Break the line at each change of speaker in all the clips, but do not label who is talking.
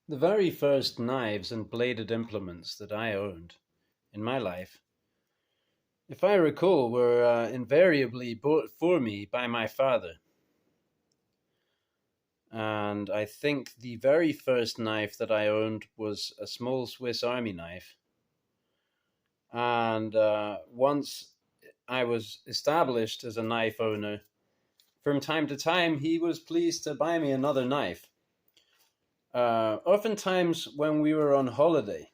The very first knives and bladed implements that I owned in my life, if I recall, were invariably bought for me by my father. And I think the very first knife that I owned was a small Swiss Army knife. And once I was established as a knife owner, from time to time he was pleased to buy me another knife. Oftentimes when we were on holiday,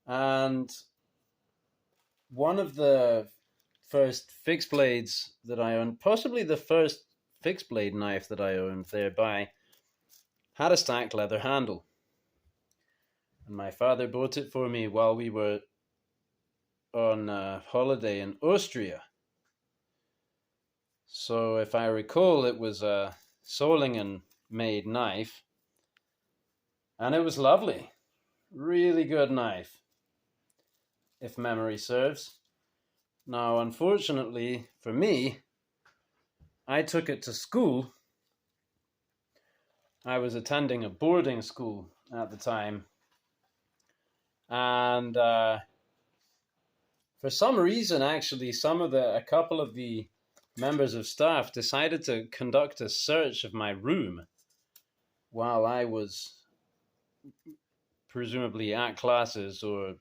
and one of the first fixed blades that I owned, possibly the first fixed blade knife that I owned thereby, had a stacked leather handle. And my father bought it for me while we were on holiday in Austria. So if I recall, it was a Solingen made knife, and it was lovely. Really good knife, if memory serves. Now, unfortunately for me, I took it to school. I was attending a boarding school at the time, and for some reason, actually, a couple of the members of staff decided to conduct a search of my room while I was presumably at classes or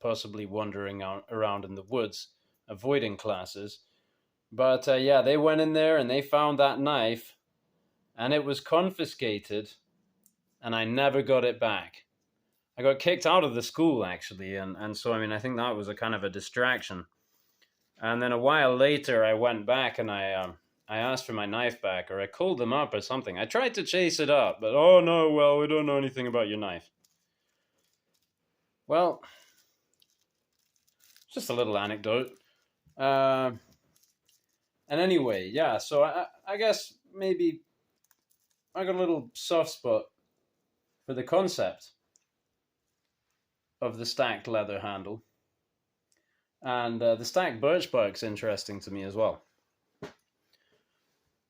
possibly wandering around in the woods, avoiding classes. But yeah, they went in there and they found that knife, and it was confiscated, and I never got it back. I got kicked out of the school, actually, and so, I mean, I think that was a kind of a distraction. And then a while later, I went back and I asked for my knife back, or I called them up or something. I tried to chase it up, but oh no, well, we don't know anything about your knife. Well, just a little anecdote. Uh, and anyway, yeah, so I guess maybe I got a little soft spot for the concept of the stacked leather handle. And the stacked birch bark's interesting to me as well.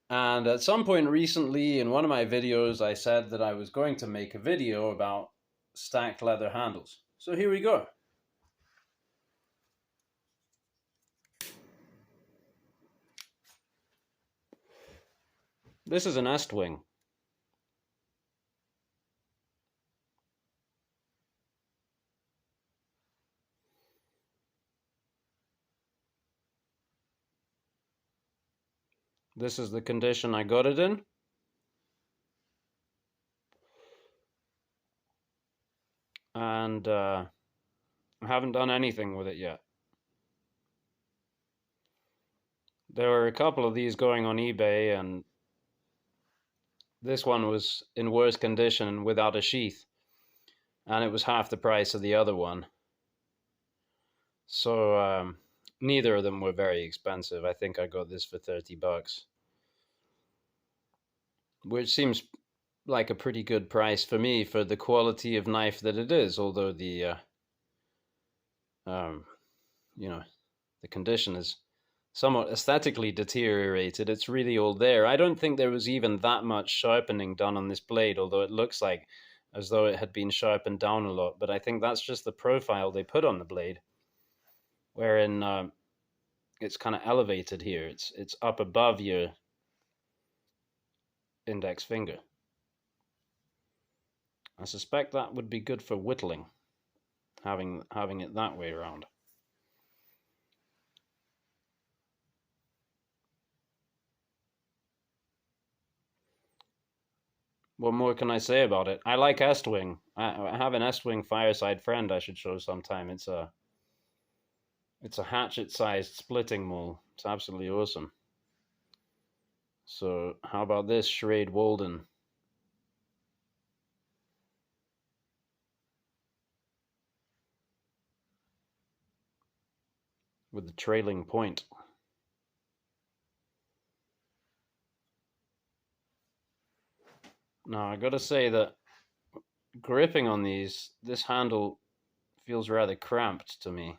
And at some point recently, in one of my videos, I said that I was going to make a video about stacked leather handles. So here we go. This is an Estwing. This is the condition I got it in. And I haven't done anything with it yet. There were a couple of these going on eBay, and this one was in worse condition without a sheath, and it was half the price of the other one. So neither of them were very expensive. I think I got this for $30, which seems like a pretty good price for me for the quality of knife that it is, although the you know, the condition is somewhat aesthetically deteriorated. It's really all there. I don't think there was even that much sharpening done on this blade, although it looks like as though it had been sharpened down a lot. But I think that's just the profile they put on the blade, wherein it's kind of elevated here. It's up above your index finger. I suspect that would be good for whittling, having it that way around. What more can I say about it? I like Estwing. I have an Estwing fireside friend I should show sometime. It's a hatchet-sized splitting mole. It's absolutely awesome. So how about this Schrade Walden? With the trailing point. Now I gotta say that gripping on this handle feels rather cramped to me.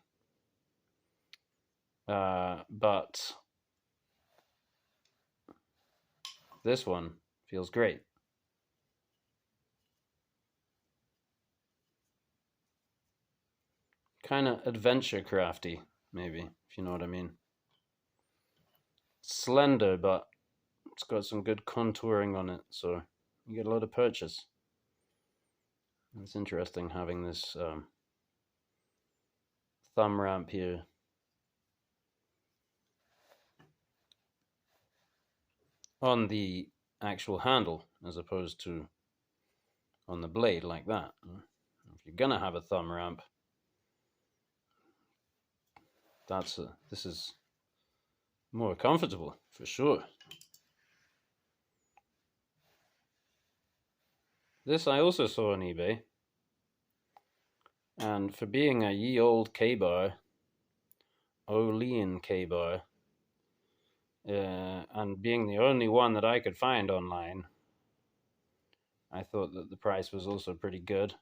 But this one feels great. kind of adventure crafty, maybe, if you know what I mean. Slender, but it's got some good contouring on it, so you get a lot of purchase. It's interesting having this thumb ramp here. On the actual handle, as opposed to on the blade like that. If you're gonna have a thumb ramp, this is more comfortable for sure. This I also saw on eBay, and for being a ye old K-bar, Olean K-bar, and being the only one that I could find online, I thought that the price was also pretty good.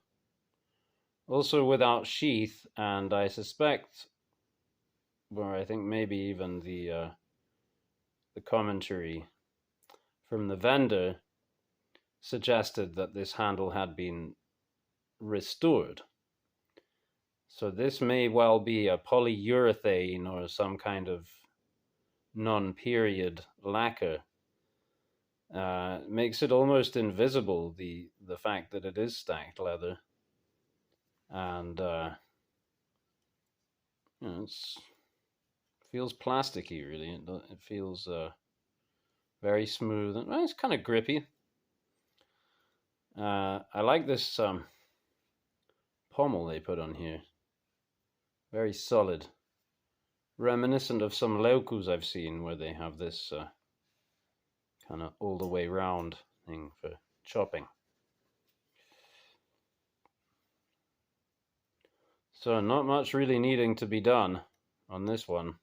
Also without sheath, and I suspect, or I think maybe even the commentary from the vendor suggested that this handle had been restored. So this may well be a polyurethane or some kind of non-period lacquer. Makes it almost invisible, the fact that it is stacked leather. And it feels plasticky, really. It feels very smooth, and it's kind of grippy. I like this pommel they put on here. Very solid. Reminiscent of some laukus I've seen where they have this kind of all the way round thing for chopping. So not much really needing to be done on this one.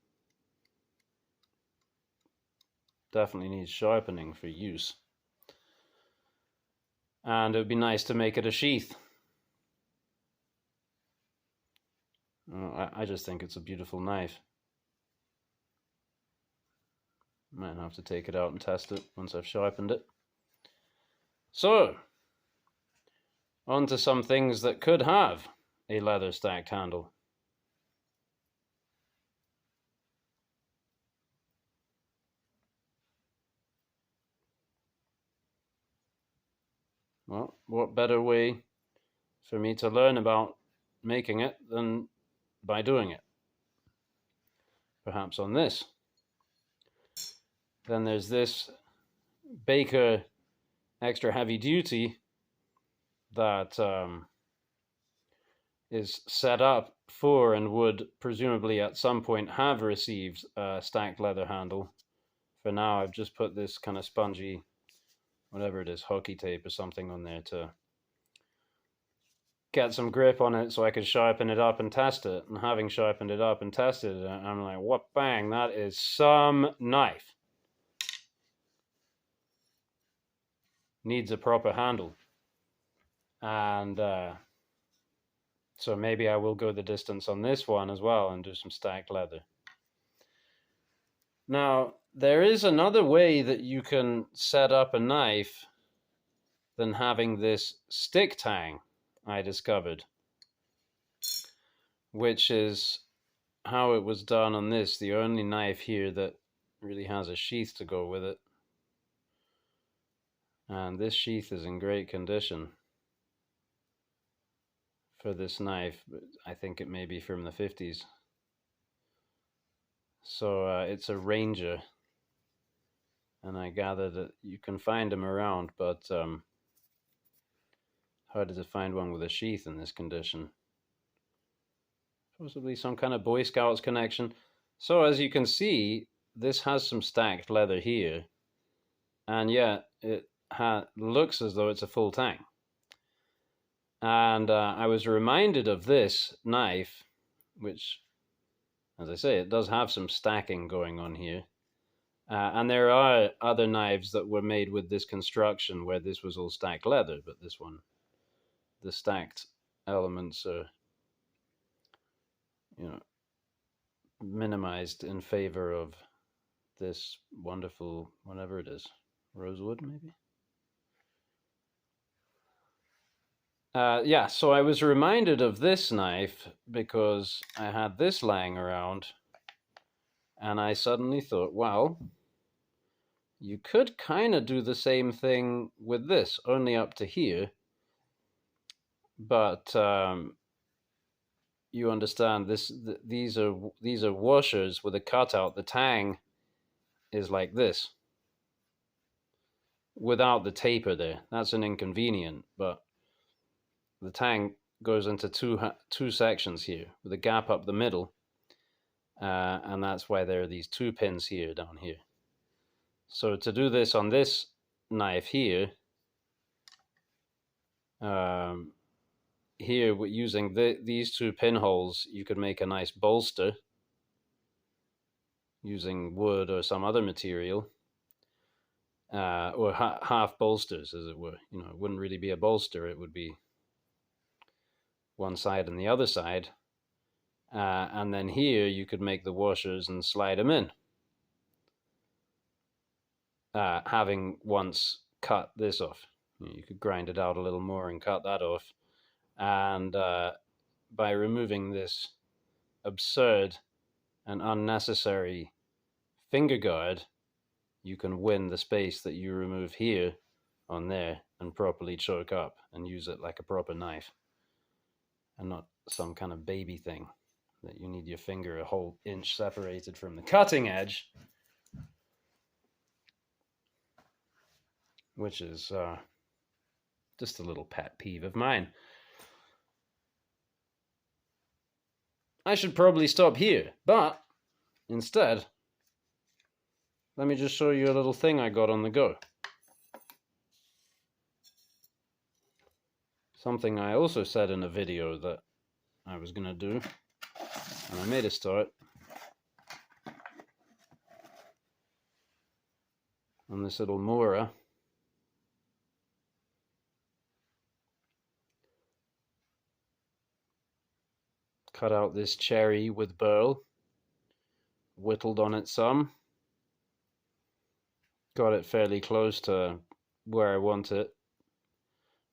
Definitely needs sharpening for use. And it would be nice to make it a sheath. I just think it's a beautiful knife. Might have to take it out and test it once I've sharpened it. So, on to some things that could have a leather stacked handle. Well, what better way for me to learn about making it than by doing it? Perhaps on this. Then there's this Baker extra heavy duty that is set up for and would presumably at some point have received a stacked leather handle. For now, I've just put this kind of spongy, whatever it is, hockey tape or something on there to get some grip on it so I could sharpen it up and test it. And having sharpened it up and tested it, I'm like, what bang, that is some knife. Needs a proper handle. And so maybe I will go the distance on this one as well and do some stacked leather. Now, there is another way that you can set up a knife than having this stick tang, I discovered, which is how it was done on this, the only knife here that really has a sheath to go with it. And this sheath is in great condition for this knife. I think it may be from the 50s. So it's a Ranger, and I gather that you can find them around, but harder to find one with a sheath in this condition. Possibly some kind of Boy Scouts connection. So as you can see, this has some stacked leather here, and yet it looks as though it's a full tang. And I was reminded of this knife, which, as I say, it does have some stacking going on here. And there are other knives that were made with this construction where this was all stacked leather, but this one, the stacked elements are, minimized in favor of this wonderful, whatever it is, rosewood maybe? Yeah, so I was reminded of this knife because I had this lying around, and I suddenly thought, well, you could kind of do the same thing with this, only up to here. But you understand these are washers with a cutout. The tang is like this, without the taper there. That's an inconvenient, but the tang goes into two sections here with a gap up the middle, and that's why there are these 2 pins here down here. So to do this on this knife here, here using these 2 pinholes, you could make a nice bolster using wood or some other material, or half bolsters, as it were. You know, it wouldn't really be a bolster; it would be one side and the other side. And then here you could make the washers and slide them in, having once cut this off. You could grind it out a little more and cut that off. And by removing this absurd and unnecessary finger guard, you can win the space that you remove here on there and properly choke up and use it like a proper knife, and not some kind of baby thing that you need your finger a whole inch separated from the cutting edge, which is just a little pet peeve of mine. I should probably stop here, but instead, let me just show you a little thing I got on the go. Something I also said in a video that I was going to do, and I made a start on this little Mora. Cut out this cherry with burl, whittled on it some, got it fairly close to where I want it.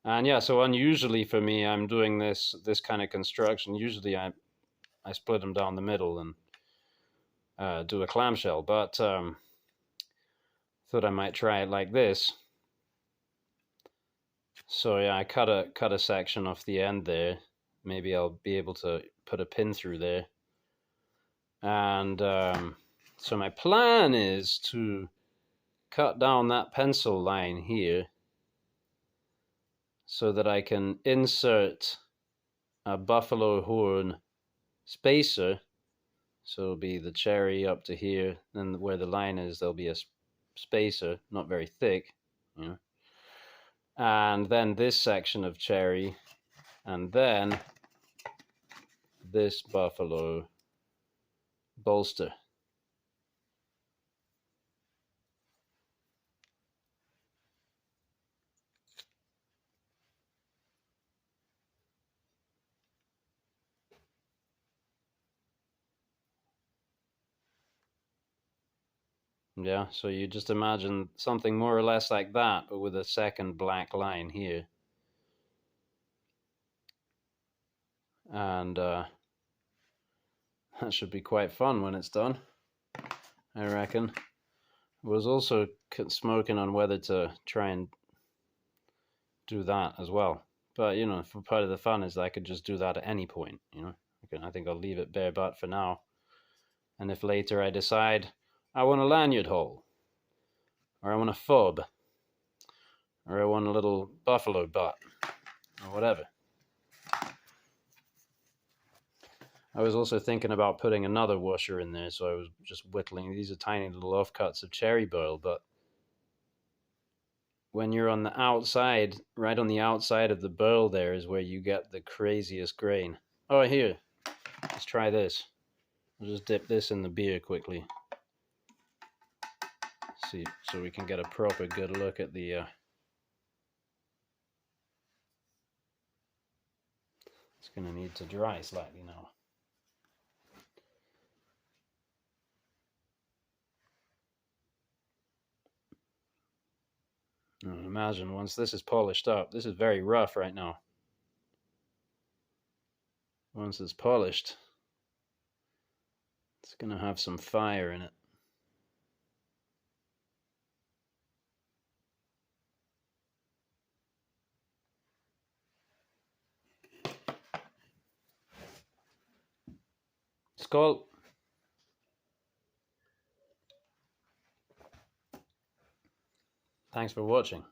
And yeah, so unusually for me, I'm doing this kind of construction. Usually I split them down the middle and do a clamshell, but thought I might try it like this. So yeah, I cut a section off the end there. Maybe I'll be able to put a pin through there. And so my plan is to cut down that pencil line here so that I can insert a buffalo horn spacer. So it'll be the cherry up to here, then where the line is, there'll be a spacer, not very thick, you know. And then this section of cherry, and then this buffalo bolster. Yeah, so you just imagine something more or less like that, but with a second black line here. And that should be quite fun when it's done, I reckon. I was also smoking on whether to try and do that as well. But, you know, for part of the fun is that I could just do that at any point, you know. I think I'll leave it bare butt for now. And if later I decide I want a lanyard hole, or I want a fob, or I want a little buffalo butt, or whatever. I was also thinking about putting another washer in there, so I was just whittling. These are tiny little offcuts of cherry burl, but when you're on the outside, right on the outside of the burl there is where you get the craziest grain. Oh, here, let's try this. I'll just dip this in the beer quickly. See, so we can get a proper good look at the it's going to need to dry slightly now. Now imagine once this is polished up, this is very rough right now. once it's polished, it's going to have some fire in it. Skøl. Thanks for watching.